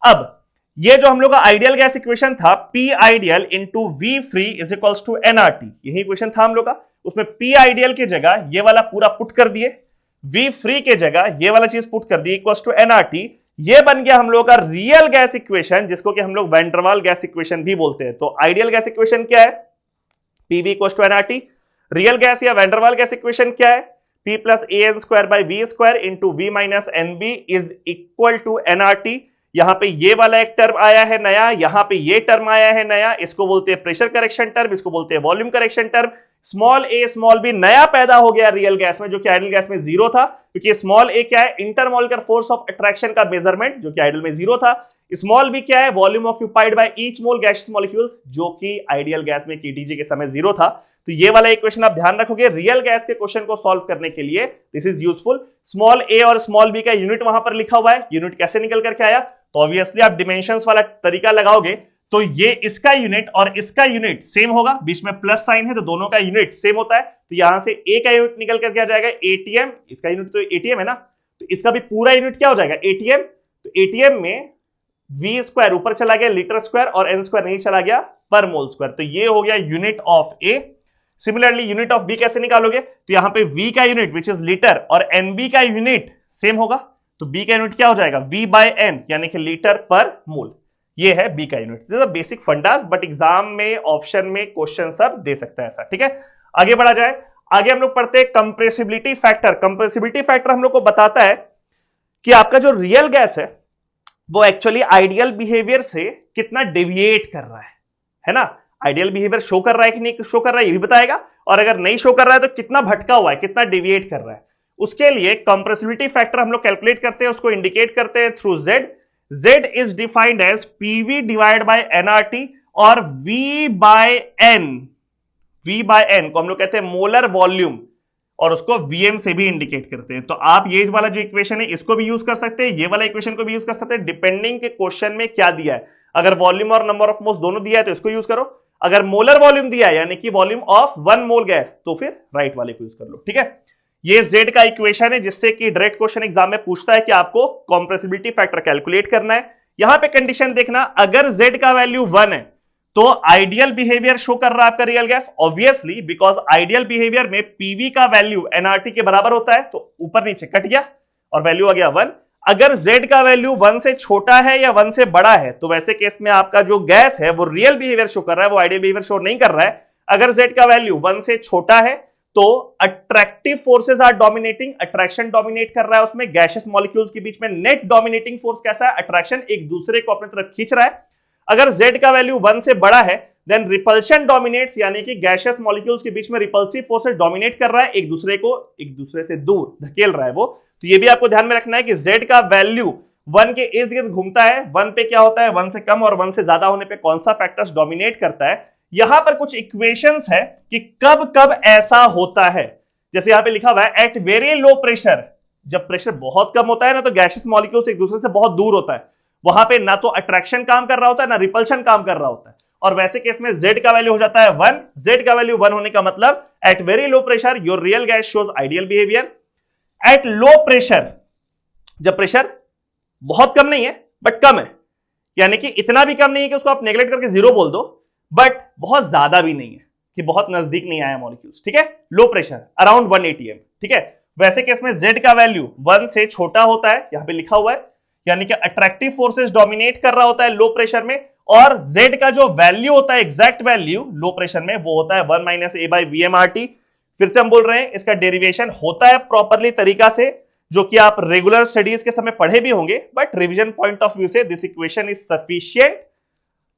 अब ये जो हम लोग का आइडियल गैस इक्वेशन था, P ideal into V free is equals to nRT, यही इक्वेशन था हम लोग का। उसमें P आइडियल की जगह ये वाला पूरा पुट कर दिए, V फ्री के जगह ये वाला चीज पुट कर दी इक्वल्स टू nRT। ये बन गया हम लोग का रियल गैस इक्वेशन, जिसको कि हम लोग van der Waals gas equation भी बोलते हैं। तो आइडियल गैस इक्वेशन क्या है, PV equals to nRT। Real gas या van der Waals gas equation क्या है, P plus an square by V square into V minus NB is equal to nRT। यहां पे ये वाला एक टर्म आया है नया, यहां पे ये टर्म आया है नया, इसको बोलते हैं प्रेशर करेक्शन टर्म, इसको बोलते हैं volume correction term. Small a small b नया पैदा हो गया रियल गैस में, जो कि आइडियल गैस में जीरो था, क्योंकि स्मॉल a क्या है, इंटरमॉलिक्यूलर फोर्स ऑफ अट्रैक्शन का मेजरमेंट, जो कि आइडियल में जीरो था। स्मॉल b क्या है, volume occupied by each mole gaseous molecule, जो कि आइडियल गैस में केटीजी के समय जीरो था। तो ये वाला इक्वेशन आप ध्यान रखोगे रियल गैस के क्वेश्चन को सॉल्व करने के लिए, this is useful. Small a और स्मॉल b का यूनिट वहां पर लिखा हुआ है, यूनिट कैसे निकल करके आया, तो ऑब्वियसली आप डिमेंशंस वाला तरीका लगाओगे तो ये इसका यूनिट और इसका यूनिट सेम होगा, बीच में प्लस साइन है तो दोनों का यूनिट सेम होता है। तो यहां से a का यूनिट निकल करके आ जाएगा ATM, इसका यूनिट तो ATM है ना, तो इसका भी पूरा यूनिट क्या हो जाएगा ATM। तो ATM में V स्क्वायर ऊपर चला गया लीटर स्क्वायर और n स्क्वायर नहीं चला गया पर मोल स्क्वायर, तो ये हो गया unit of A। Similarly unit of B कैसे निकालोगे, तो यहां पे V का यूनिट विच इज लीटर और NB का यूनिट सेम होगा, तो B का यूनिट क्या हो जाएगा V बाय N, यानी कि लीटर पर मोल। ये है बी का unit. This is basic fundas, but exam में ऑप्शन में क्वेश्चन सब दे सकता है ऐसा, ठीक है। आगे बढ़ा जाए, आगे हम लोग पढ़ते हैं कंप्रेसिबिलिटी फैक्टर। कंप्रेसिबिलिटी फैक्टर हम लोग को बताता है कि आपका जो रियल गैस वो एक्चुअली आइडियल बिहेवियर से कितना डेविएट कर रहा है ना। आइडियल बिहेवियर शो कर रहा है कि नहीं शो कर रहा है ये भी बताएगा, और अगर नहीं शो कर रहा है तो कितना भटका हुआ है, कितना डेविएट कर रहा है। उसके लिए कंप्रेसिबिलिटी फैक्टर हम लोग कैलकुलेट करते हैं, उसको इंडिकेट करते हैं through Z. Z is defined as PV divide by nRT और V by n. V by n को हम लोग कहते हैं मोलर वॉल्यूम, और उसको वीएम से भी इंडिकेट करते हैं। तो आप ये वाला जो इक्वेशन है इसको भी यूज कर सकते हैं, ये वाला इक्वेशन को भी यूज कर सकते हैं, डिपेंडिंग के क्वेश्चन में क्या दिया है। अगर वॉल्यूम और नंबर ऑफ मोल्स दोनों दिया है तो इसको यूज करो, अगर मोलर वॉल्यूम दिया है यानी कि वॉल्यूम ऑफ 1 मोल गैस तो फिर राइट वाले को यूज कर लो, ठीक है। ये जेड का इक्वेशन है जिससे कि डायरेक्ट क्वेश्चन एग्जाम में पूछता है कि आपको कंप्रेसिबिलिटी फैक्टर कैलकुलेट करना है। यहां पे कंडीशन देखना, अगर जेड का वैल्यू 1 है तो आइडियल बिहेवियर शो कर रहा है आपका real gas, obviously because ideal behaviour में पीवी का वैल्यू एनआरटी के बराबर होता है, तो ऊपर नीचे कट गया और वैल्यू आ गया 1। अगर z का वैल्यू 1 से छोटा है या 1 से बड़ा है तो वैसे केस में आपका जो गैस है वो रियल बिहेवियर शो कर रहा है, वो आइडियल बिहेवियर शो नहीं कर रहा है। अगर z का वैल्यू 1 से छोटा है तो attractive forces are dominating, attraction dominate कर रहा है उसमें, गैसियस मॉलिक्यूल्स के बीच में नेट डोमिनेटिंग फोर्स कैसा है, अट्रैक्शन, एक दूसरे को अपनी तरफ खींच रहा है। अगर z का वैल्यू 1 से बड़ा है देन रिपल्शन डोमिनेट्स, यानी कि गैसियस मॉलिक्यूल्स के बीच में रिपल्सिव फोर्सेस डोमिनेट कर रहा है, एक दूसरे से दूर धकेल रहा है वो। तो ये भी आपको ध्यान में रखना है कि z का वैल्यू 1 के इर्द गिर्द घूमता है, 1 पे क्या होता है, 1 से कम और 1 से ज्यादा होने पे कौन सा फैक्टर्स डोमिनेट करता है। यहां पर कुछ इक्वेशंस है कि कब कब ऐसा होता है, जैसे यहां पे लिखा हुआ है एट वेरी लो प्रेशर, जब प्रेशर बहुत कम होता है ना तो गैसियस मॉलिक्यूल्स एक दूसरे से बहुत दूर होता है, वहां पे ना तो अट्रैक्शन काम कर रहा होता है ना रिपल्शन काम कर रहा होता है, और वैसे केस में z का वैल्यू हो जाता है 1। z का वैल्यू 1 होने का मतलब at very low pressure your real gas shows ideal behaviour. At low pressure, जब प्रेशर बहुत कम नहीं है बट कम है, यानी कि इतना भी कम नहीं है कि उसको आप नेगलेक्ट करके जीरो बोल दो, बट बहुत ज्यादा भी नहीं है कि बहुत नजदीक नहीं आया मॉलिक्यूल्स, ठीक है। लो प्रेशर अराउंड 1 atm, ठीक है। वैसे केस में z का वैल्यू 1 से छोटा होता है, यहां पे लिखा हुआ है, यानी कि अट्रैक्टिव फोर्सेस डोमिनेट कर रहा होता है लो प्रेशर में, और z का जो वैल्यू होता है एग्जैक्ट वैल्यू लो प्रेशर में वो होता है 1 - a by VmRT। फिर से हम बोल रहे हैं इसका डेरिवेशन होता है प्रॉपरली तरीका से, जो कि आप रेगुलर स्टडीज के समय पढ़े भी होंगे, but revision point of view से दिस इक्वेशन इज सफिशिएंट,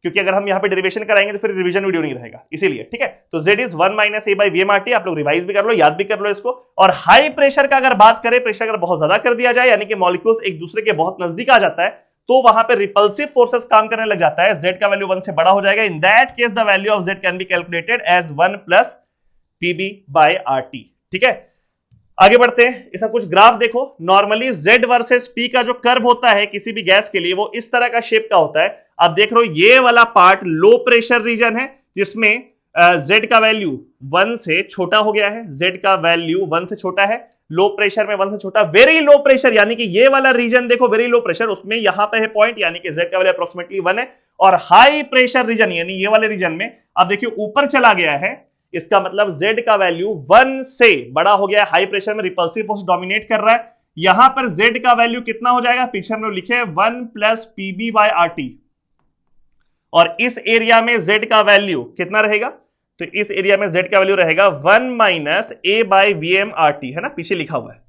क्योंकि अगर हम यहां पे डेरिवेशन कराएंगे तो फिर रिवीजन वीडियो नहीं रहेगा, इसीलिए, ठीक है। तो z is 1 - a by VmRT, आप लोग रिवाइज भी कर लो, याद भी कर लो इसको। और हाई प्रेशर का अगर बात करें, प्रेशर अगर बहुत ज्यादा कर दिया जाए यानी कि मॉलिक्यूल्स एक दूसरे के बहुत नजदीक आ जाता है तो वहां पे रिपल्सिव फोर्सेस काम करने लग जाता है, z का वैल्यू 1 से बड़ा हो जाएगा। In that case the value of z can be calculated as 1 + pb by RT, ठीक है। आगे बढ़ते हैं, इसका कुछ ग्राफ देखो। नॉर्मली z वर्सेस p का जो कर्व होता है किसी भी गैस के लिए वो इस तरह का शेप का होता है। आप देख रहे हो ये वाला पार्ट लो प्रेशर रीजन है जिसमें z का वैल्यू 1 से छोटा हो गया है, z का वैल्यू 1 से छोटा है, लो प्रेशर में 1 से छोटा। वेरी लो प्रेशर यानी कि ये वाला रीजन देखो, वेरी लो प्रेशर, उसमें यहां पे है पॉइंट, यानी कि z का वैल्यू अप्रोक्सीमेटली 1 है। और हाई प्रेशर रीजन यानी ये वाले रीजन में आप देखिए ऊपर चला गया है, इसका मतलब z का वैल्यू 1 से बड़ा हो गया है, हाई प्रेशर में रिपल्सिव फोर्स डोमिनेट कर रहा है। यहां पर z का वैल्यू कितना हो जाएगा, पीछे हम लोग लिखे 1 + pb by RT, और इस एरिया में z का वैल्यू कितना रहेगा, तो इस एरिया में z का वैल्यू रहेगा 1 - a by VmRT, है ना, पीछे लिखा हुआ है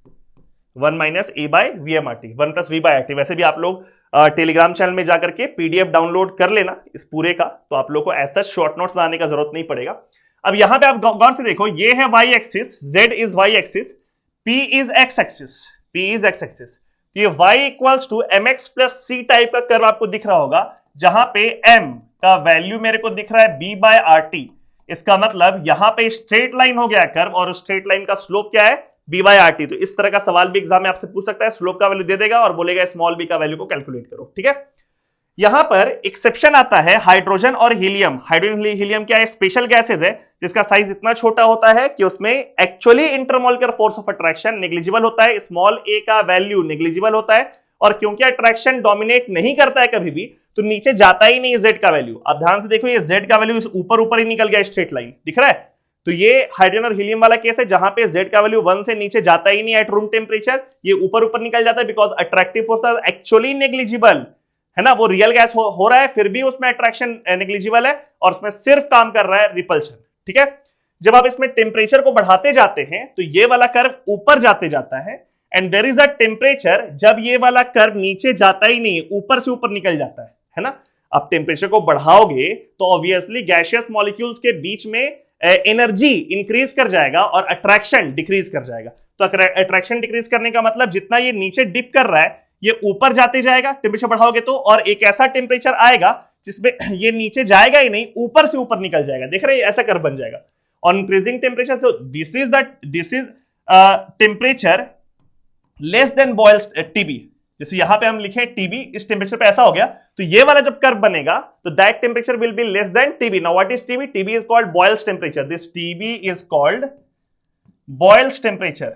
1 - a by VmRT, 1 + v by RT। वैसे भी आप लोग टेलीग्राम चैनल में जाकर के पीडीएफ डाउनलोड कर लेना इस पूरे का, तो आप लोग को ऐसा शॉर्ट नोट्स बनाने का जरूरत नहीं पड़ेगा। अब यहां पे आप गौर से देखो, ये है y axis, z is y axis, p is x axis, p is x axis. तो ये y = mx + c टाइप का कर्व आपको दिख रहा होगा, जहां पे m का वैल्यू मेरे को दिख रहा है b by RT। इसका मतलब यहां पे स्ट्रेट लाइन हो गया कर्व, और स्ट्रेट लाइन का स्लोप क्या है, b by RT। तो इस तरह का सवाल भी एग्जाम में आपसे पूछ सकता है, स्लोप का वैल्यू दे देगा और बोलेगा स्मॉल b का वैल्यू को कैलकुलेट करो, ठीक है। यहां पर एक्सेप्शन आता है हाइड्रोजन और हीलियम। हाइड्रोजन हीलियम क्या है, स्पेशल गैसेज है जिसका साइज इतना छोटा होता है कि उसमें actually intermolecular force of attraction negligible होता है, स्मॉल a का वैल्यू नेग्लिजिबल होता है, और क्योंकि अट्रैक्शन डोमिनेट नहीं करता है कभी भी तो नीचे जाता ही नहीं है z का वैल्यू। आप ध्यान से देखो, ये z का वैल्यू ऊपर ही निकल गया, स्ट्रेट लाइन दिख रहा है। तो ये हाइड्रोजन और हीलियम वाला केस है जहां पे z का वैल्यू 1 से नीचे जाता ही नहीं एट रूम टेम्परेचर, ये ऊपर निकल जाता है because attractive force are actually negligible, है ना, वो रियल गैस हो रहा है, फिर भी उसमें अट्रैक्शन नेग्लिजिबल है और उसमें सिर्फ काम कर रहा है रिपल्शन। ठीक है, जब आप इसमें टेम्परेचर को बढ़ाते जाते हैं तो ये वाला कर्व ऊपर जाते जाता है, and there is a temperature जब ये वाला कर्व नीचे जाता ही नहीं, ऊपर से ऊपर निकल जाता है ना। आप टेम्परेचर को बढ़ाओगे तो ऑब्वियसली गैसियस मॉलिक्यूल्स के बीच में एनर्जी इंक्रीज कर जाएगा और अट्रैक्शन डिक्रीज कर जाएगा। तो अट्रैक्शन डिक्रीज करने का मतलब जितना ये नीचे डिप कर रहा है ये ऊपर जाते जाएगा टेम्परेचर बढ़ाओगे तो, और एक ऐसा टेम्परेचर आएगा जिसमें ये नीचे जाएगा ही नहीं, ऊपर से ऊपर निकल जाएगा। देख रहे हैं, ऐसा कर्व बन जाएगा on increasing temperature. So this is temperature less than Boyle's TB. जैसे यहां पे हम लिखे टीबी, इस टेम्परेचर पे ऐसा हो गया, तो ये वाला जब कर्व बनेगा तो that temperature will be less than TB. Now what is TB? TB is called Boyle's temperature. This TB is called Boyle's temperature.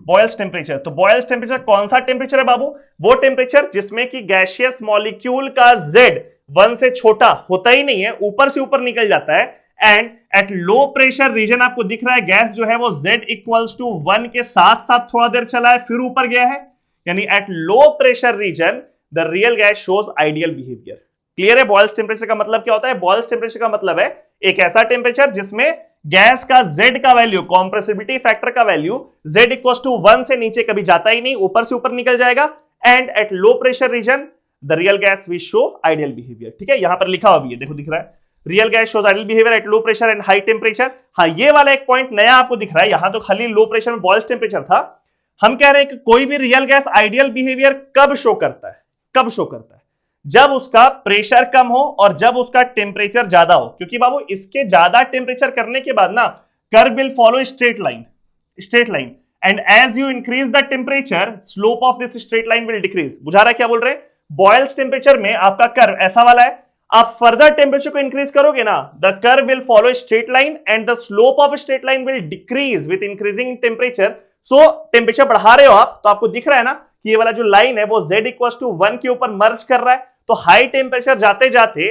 Boyle's temperature, तो बॉइल्स टेम्परेचर कौन सा टेम्परेचर है बाबू? वो टेम्परेचर जिसमें कि गैसियस मॉलिक्यूल का Z 1 से छोटा होता ही नहीं है, ऊपर से ऊपर निकल जाता है, and eight low pressure region आपको दिख रहा है गैस जो है वो Z इक्वल्स टू 1 के साथ साथ थोड़ा देर चला है फिर ऊपर गया है, यानी eight low pressure region the real gas shows ideal behaviour. Clear है? बॉइल्स टेम्परेचर का मतलब क्या होता है? बॉइल्स टेम्परेचर का मतलब है एक ऐसा टेम्परेचर जिसमें गैस का Z का वैल्यू, कॉम्प्रेसिबिलिटी फैक्टर का वैल्यू Z इक्वल्स टू 1 से नीचे कभी जाता ही नहीं, ऊपर से ऊपर निकल जाएगा, and eight low pressure region the real gas will show ideal behaviour. ठीक है, यहां पर लिखा हुआ भी है, देखो दिख रहा है, real gas shows ideal behaviour at low pressure and high temperature. हाँ, ये वाला एक पॉइंट नया आपको दिख रहा है, यहां तो खाली लो प्रेशर में बॉइल्स टेम्परेचर था। हम कह रहे हैं कि कोई भी रियल गैस आइडियल बिहेवियर कब शो करता है? कब शो करता है? जब उसका प्रेशर कम हो और जब उसका टेम्परेचर ज्यादा हो, क्योंकि बाबू इसके ज्यादा टेम्परेचर करने के बाद ना curve will follow straight line, and as you increase the temperature slope of this straight line will decrease. बुझा रहा है क्या बोल रहे हैं? बॉइल्स टेम्परेचर में आपका कर्व ऐसा वाला है, आप फर्दर टेम्परेचर को इंक्रीज करोगे ना, the curve will follow straight line and the slope of straight line will decrease with increasing temperature. So temperature बढ़ा रहे हो आप तो आपको दिख रहा है ना कि ये वाला जो लाइन है वो Z इक्वल्स टू 1 के ऊपर मर्ज कर रहा है, तो हाई टेम्परेचर जाते जाते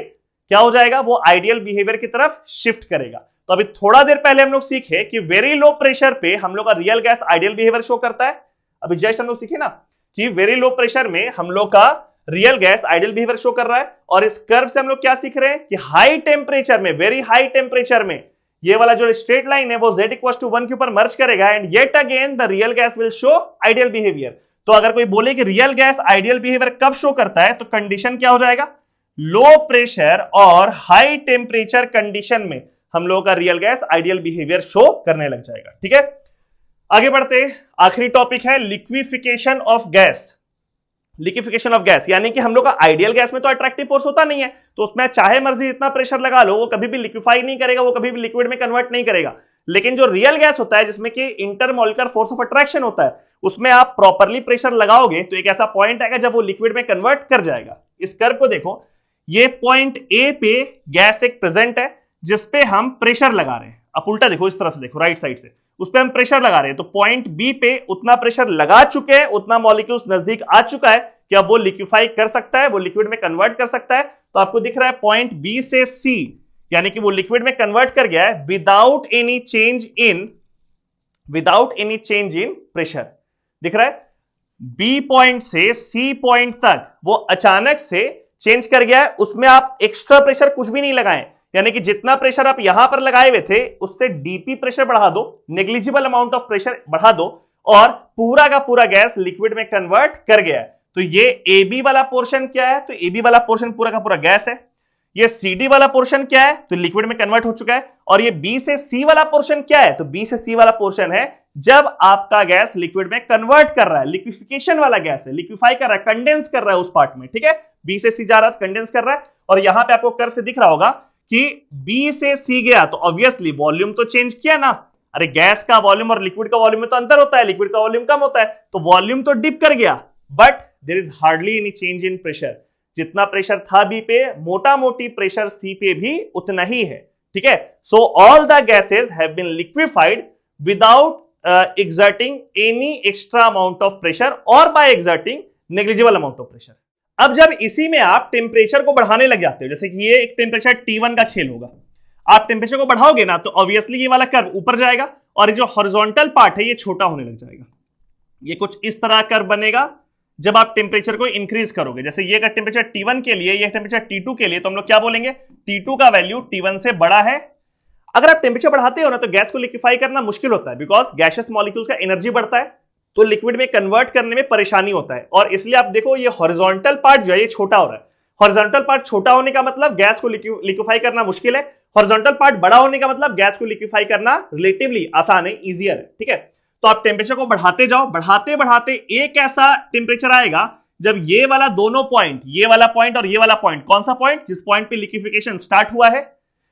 क्या हो जाएगा? वो आइडियल बिहेवियर की तरफ शिफ्ट करेगा। तो अभी थोड़ा देर पहले हम लोग सीखे कि वेरी लो प्रेशर पे हम लोग का real gas ideal behaviour show करता है। अभी जस्ट हम लोग सीखे ना कि वेरी लो प्रेशर में हम लोग का real gas ideal behaviour show कर रहा है, और इस कर्व से हम लोग क्या सीख रहे हैं कि हाई टेम्परेचर में, वेरी हाई टेम्परेचर में ये वाला जो स्ट्रेट लाइन है वो Z इक्वल्स टू 1 के ऊपर मर्ज करेगा, and yet again the real gas will show ideal behaviour. तो अगर कोई बोले कि रियल गैस आइडियल बिहेवियर कब शो करता है, तो कंडीशन क्या हो जाएगा? लो प्रेशर और हाई टेम्परेचर कंडीशन में हम लोगों का real gas ideal behaviour show करने लग जाएगा। ठीक है, आगे बढ़ते, आखिरी टॉपिक है liquefaction of gas. Liquefaction of gas यानी कि हम लोग का आइडियल गैस में तो अट्रैक्टिव फोर्स होता नहीं है, तो उसमें चाहे मर्जी इतना प्रेशर लगा लो वो कभी भी लिक्विफाई नहीं करेगा, वो कभी भी लिक्विड में कन्वर्ट नहीं करेगा। लेकिन जो रियल गैस होता है जिसमें कि इंटरमॉलिक्यूलर फोर्स ऑफ अट्रैक्शन होता है, उसमें आप प्रॉपरली प्रेशर लगाओगे तो एक ऐसा पॉइंट आएगा जब वो लिक्विड में कन्वर्ट कर जाएगा। इस कर्व को देखो, ये पॉइंट ए पे गैस एक प्रेजेंट है जिसपे हम प्रेशर लगा रहे हैं। आप उल्टा देखो, इस तरफ से देखो, राइट साइड से, उस पर हम प्रेशर लगा रहे हैं, तो पॉइंट बी पे उतना प्रेशर लगा चुके हैं, उतना मॉलिक्यूल्स नजदीक आ चुका है कि अब वो लिक्विफाई कर सकता है, वो लिक्विड में कन्वर्ट कर सकता है। तो आपको दिख रहा है पॉइंट बी से सी, यानी कि वो लिक्विड में कन्वर्ट कर गया है without any change in pressure. दिख रहा है बी पॉइंट से सी पॉइंट तक वो अचानक से चेंज कर गया है, उसमें आप एक्स्ट्रा प्रेशर कुछ भी नहीं लगाए, यानी कि जितना प्रेशर आप यहां पर लगाए हुए थे उससे डीपी प्रेशर बढ़ा दो, नेग्लिजिबल अमाउंट ऑफ प्रेशर बढ़ा दो, और पूरा का पूरा गैस लिक्विड में कन्वर्ट कर गया है। तो ये ए बी वाला पोर्शन क्या है? तो ए बी वाला पोर्शन पूरा का पूरा गैस है। ये सी डी वाला पोर्शन क्या है? तो लिक्विड में कन्वर्ट हो चुका है। और ये बी से सी वाला पोर्शन क्या है? तो बी से सी वाला पोर्शन है जब आपका गैस लिक्विड में कन्वर्ट कर रहा है, लिक्विफिकेशन वाला गैस है, लिक्विफाई कर रहा है, कंडेंस कर रहा है उस पार्ट में। ठीक है, बी से सी जा रहा है, कंडेंस कर रहा है, और यहां पे आपको कर्व से दिख रहा होगा कि बी से सी गया तो ऑब्वियसली वॉल्यूम तो चेंज किया ना। अरे गैस का वॉल्यूम और लिक्विड का वॉल्यूम में तो अंतर होता है, लिक्विड का वॉल्यूम कम होता है, तो वॉल्यूम तो डिप कर गया, but there is hardly any change in pressure. जितना प्रेशर था बी पे, मोटा मोटी प्रेशर सी पे भी उतना ही है। ठीक है, so all the gases have been liquefied without exerting any extra amount of pressure or by exerting negligible amount of pressure। अब जब इसी में आप टेम्परेचर को बढ़ाने लग जाते हो, जैसे कि ये एक टेम्परेचर T1 का खेल होगा, आप टेम्परेचर को बढ़ाओगे ना तो ऑब्वियसली ये वाला कर्व ऊपर जाएगा और जो हॉरिजॉन्टल पार्ट है ये छोटा होने लग जाएगा। ये कुछ इस तरह कर्व बनेगा, जब आप टेम्परेचर को इंक्रीज करोगे। जैसे ये का टेम्परेचर T1 के लिए, ये टेम्परेचर T2 के लिए, तो हम लोग क्या बोलेंगे, T2 का वैल्यू T1 से बड़ा है। अगर आप टेम्परेचर बढ़ाते हो ना तो गैस को लिक्विफाई करना मुश्किल होता है, बिकॉज गैसियस मॉलिक्यूल्स का एनर्जी बढ़ता है, तो लिक्विड में कन्वर्ट करने में परेशानी होता है। और इसलिए आप देखो ये हॉरिजॉन्टल पार्ट जो है ये छोटा हो रहा है। हॉरिजॉन्टल पार्ट छोटा होने का मतलब गैस को लिक्विफाई करना मुश्किल है, हॉरिजॉन्टल पार्ट बड़ा होने का मतलब गैस को लिक्विफाई करना रिलेटिवली आसान है, इजियर है। ठीक है, तो आप टेम्परेचर को बढ़ाते जाओ, बढ़ाते बढ़ाते एक ऐसा टेम्परेचर आएगा जब ये वाला दोनों पॉइंट, ये वाला पॉइंट और ये वाला पॉइंट, कौन सा पॉइंट, जिस पॉइंट पे लिक्विफिकेशन स्टार्ट हुआ है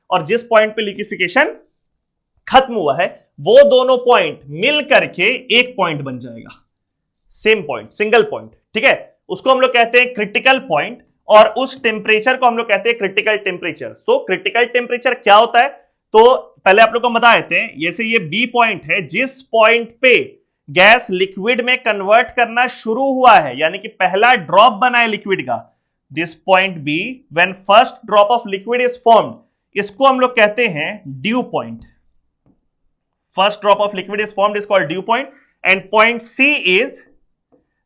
और जिस पॉइंट पे लिक्विफिकेशन खत्म हुआ है, वो दोनों पॉइंट मिल करके एक पॉइंट बन जाएगा, सेम पॉइंट, सिंगल पॉइंट। ठीक है, उसको हम लोग कहते हैं क्रिटिकल पॉइंट, और उस टेम्परेचर को हम लोग कहते हैं critical temperature. So critical temperature क्या होता है, तो पहले आप लोग को बता देते हैं। जैसे ये बी पॉइंट है, जिस पॉइंट पे गैस लिक्विड में कन्वर्ट करना शुरू हुआ है, यानी कि पहला ड्रॉप बना है लिक्विड का, this point B, when first drop of liquid is formed, इसको हम लोग कहते हैं dew point. First drop of liquid is formed is called dew point. And point C is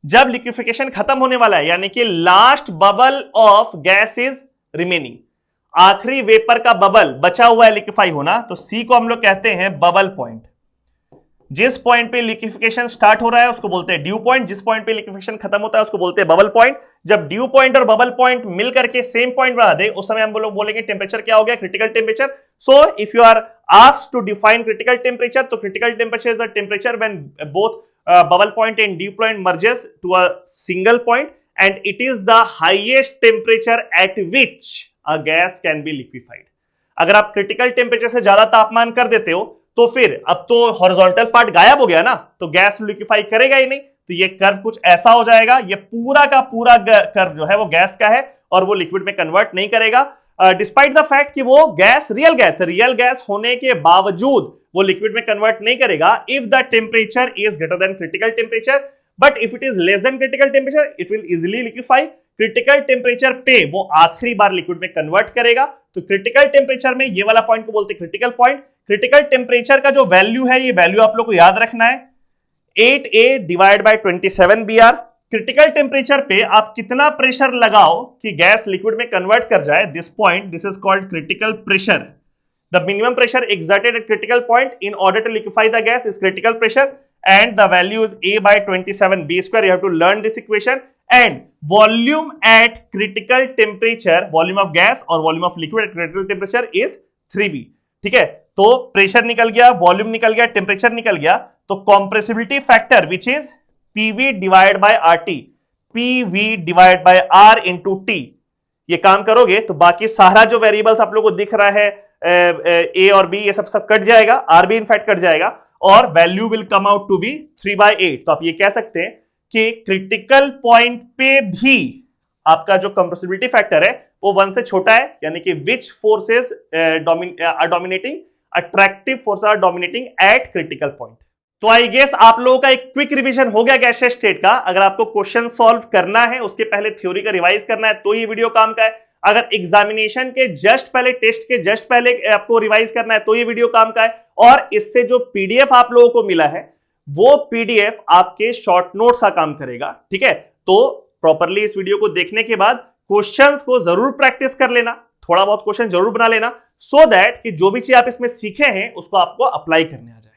जब लिक्विफिकेशन खत्म होने वाला है, यानी कि last bubble of gas is remaining, आखिरी वेपर का बबल बचा हुआ है लिक्विफाई होना, तो सी को हम लोग कहते हैं बबल पॉइंट। जिस पॉइंट पे लिक्विफिकेशन स्टार्ट हो रहा है उसको बोलते हैं ड्यू पॉइंट, जिस पॉइंट पे लिक्विफिकेशन खत्म होता है उसको बोलते हैं बबल पॉइंट। जब ड्यू पॉइंट और बबल पॉइंट मिल करके सेम पॉइंट बना दे, उस समय हम लोग बोलेंगे टेम्परेचर क्या हो गया, critical temperature. So if you are asked to define critical temperature, तो critical temperature is the temperature when both bubble point and dew point merges to a single point, and it is the highest temperature at which a gas can be liquefied. अगर आप critical temperature से ज्यादा तापमान कर देते हो तो फिर अब तो हॉरिजॉन्टल पार्ट गायब हो गया ना, तो गैस लिक्विफाई करेगा ही नहीं, तो ये कर्व कुछ ऐसा हो जाएगा, ये पूरा का पूरा कर्व जो है वो गैस का है और वो लिक्विड में कन्वर्ट नहीं करेगा, डिस्पाइट द फैक्ट कि वो गैस रियल गैस होने के बावजूद वो लिक्विड में कन्वर्ट नहीं करेगा if the temperature is greater than critical temperature. But if it is less than critical temperature it will easily liquefy. Critical temperature पे वो आखिरी बार लिक्विड में कन्वर्ट करेगा। तो क्रिटिकल टेम्परेचर में ये वाला पॉइंट को बोलते हैं क्रिटिकल पॉइंट। क्रिटिकल टेम्परेचर का जो वैल्यू है, ये वैल्यू आप लोग को याद रखना है, 8A divide by 27BR। Critical temperature पे आप कितना प्रेशर लगाओ कि गैस लिक्विड में कन्वर्ट कर जाए, this point, this is called critical pressure. The minimum pressure exerted at critical point in order to liquefy the gas is critical pressure, and the value is A by 27B square. You have to learn this equation. And volume at critical temperature, volume of gas or volume of liquid at critical temperature is 3B. ठीक है, तो pressure निकल गया, volume निकल गया, temperature निकल गया, तो compressibility factor which is PV divide by RT, PV divide by R into T, ये काम करोगे तो बाकी सारा जो वेरिएबल्स आप लोगों को दिख रहा है, ए और बी, ये सब कट जाएगा, आर भी इनफैक्ट कट जाएगा, और value will come out to be 3/8। तो आप ये कह सकते हैं कि क्रिटिकल पॉइंट पे भी आपका जो कंप्रेसिबिलिटी फैक्टर है वो 1 से छोटा है, यानी कि which forces are dominating, attractive force are dominating at critical point. तो आई गेस आप लोगों का एक क्विक रिवीजन हो गया गैसियस स्टेट का। अगर आपको क्वेश्चन सॉल्व करना है, उसके पहले थ्योरी का रिवाइज करना है, तो ये वीडियो काम का है। अगर एग्जामिनेशन के जस्ट पहले, टेस्ट के जस्ट पहले आपको रिवाइज करना है, तो ये वीडियो काम का है। और इससे जो पीडीएफ आप लोगों को मिला है, वो पीडीएफ आपके शॉर्ट नोट्स का काम करेगा। ठीक है, तो प्रॉपरली इस वीडियो को देखने के बाद क्वेश्चंस को जरूर प्रैक्टिस कर लेना, थोड़ा बहुत क्वेश्चन जरूर बना लेना, सो दैट कि जो भी चीज आप इसमें सीखे हैं उसको आपको अप्लाई करने आ जाए।